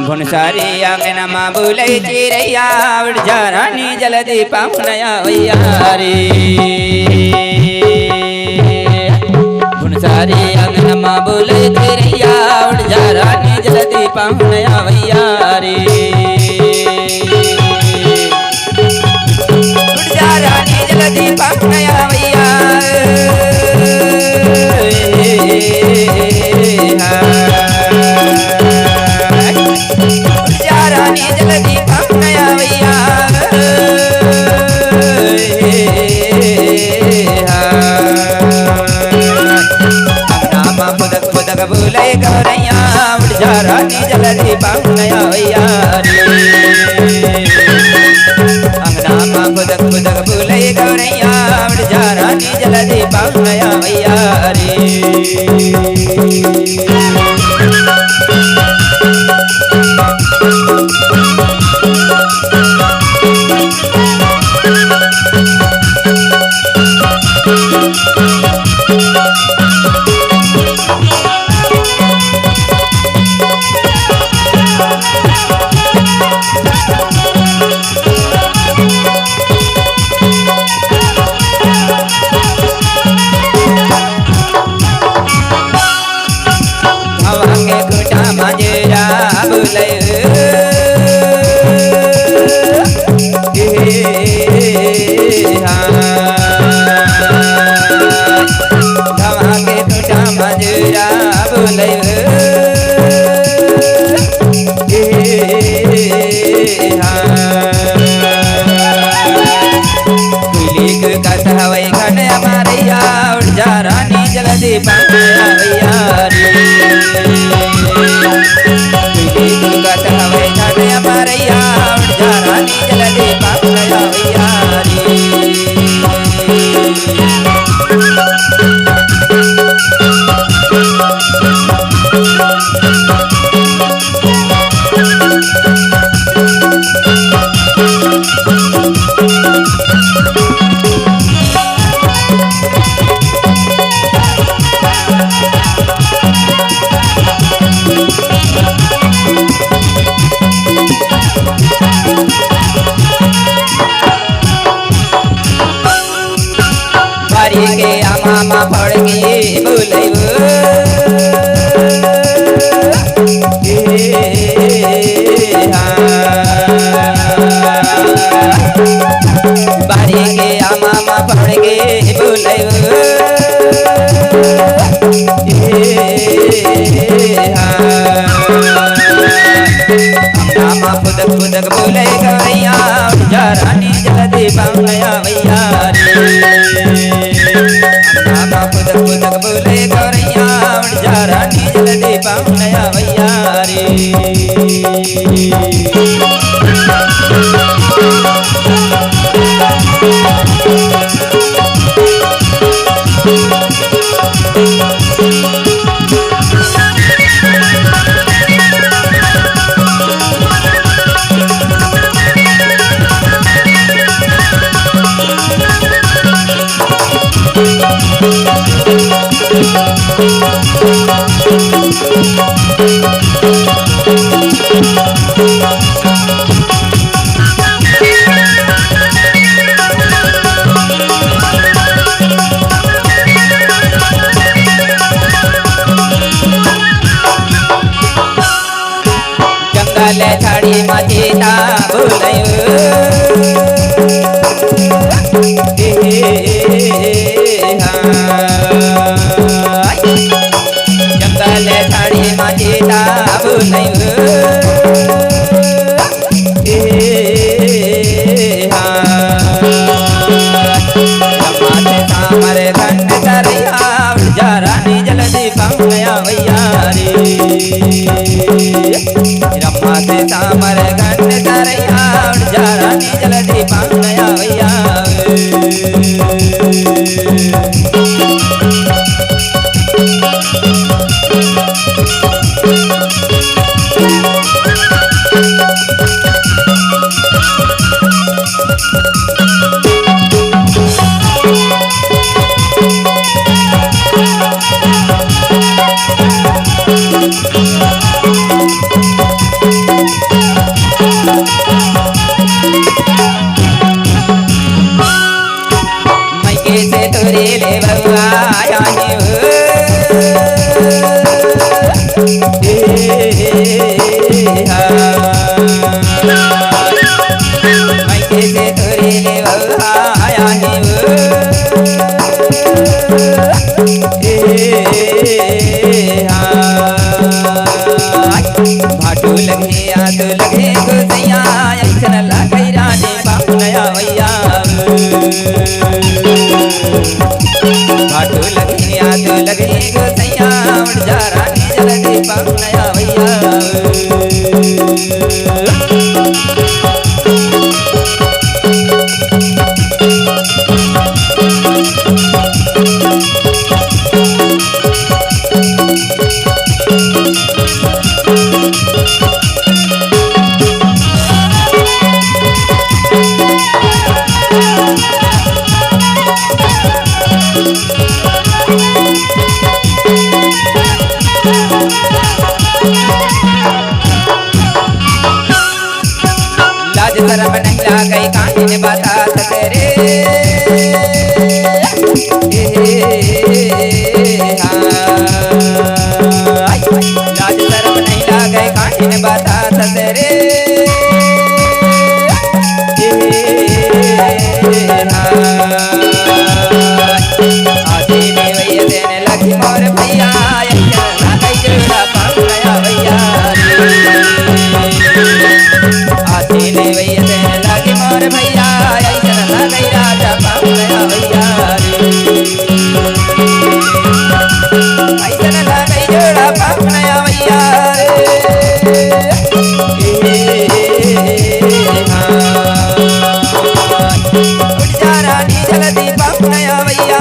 भुनसारी आंगन माँ बुलै चिरैया उड़ जा रानी जल्दी पाहुनया भैया रे। भुनसारी आंगन माँ बुलै चिरैया उड़ जा रानी जल्दी पाहुनया भैया रे। उड़ जा रानी जल्दी पाहुनया भैया जल्दी पाहुनया भैया खुदक खुदक बुलै गौरैया उड़ जा रानी जल्दी पाहुनया भैया रे। अंगना खुदक खुदक बुलै गौरैया उड़ जा रानी जल्दी पाहुनया भैया रे। मजेरा बुलै धमा के टूटा मजेरा बुलै कहवै घट हमारिया उड़ जा रानी जल्दी पाहुनया भैया रे। कहवै घट हमारिया उड़ जा रानी जल्दी पाहुनया भैया रे। के मामा पड़ के बुलै बारी के मामा पड़ के बुलै मामा खुदक खुदक बुलै गौरैया उड़ जा रानी जल्दी पाहुनया भैया रे। खुदक खुदक बुलै गौरैया उड़ जा रानी जल्दी पाहुनया भैया रे। जंगल झाड़ी मचीता बुलै जंगल झाड़ी मचीता बुलै सामर घन तरैया उड़ जा रानी जल्दी पाहुनया भैया रे। रम्मा से सामर घन तरैया उड़ जा रानी जल्दी पाहुनया भैया शर्म नहीं लागई काहिन बातात तेरे लाज शर्म नहीं लागई काहिन बातात तेरे आधी देवैया देने लगी मोर भैया जोड़ा पाऊंगा भैया आधी देवैया देने लगी मोर भैया ऐसा गई राजा पाऊंगा भैया ऐसा गई जोड़ा पाऊंगा भैया उठ जा रानी जल्दी पाऊंगा भैया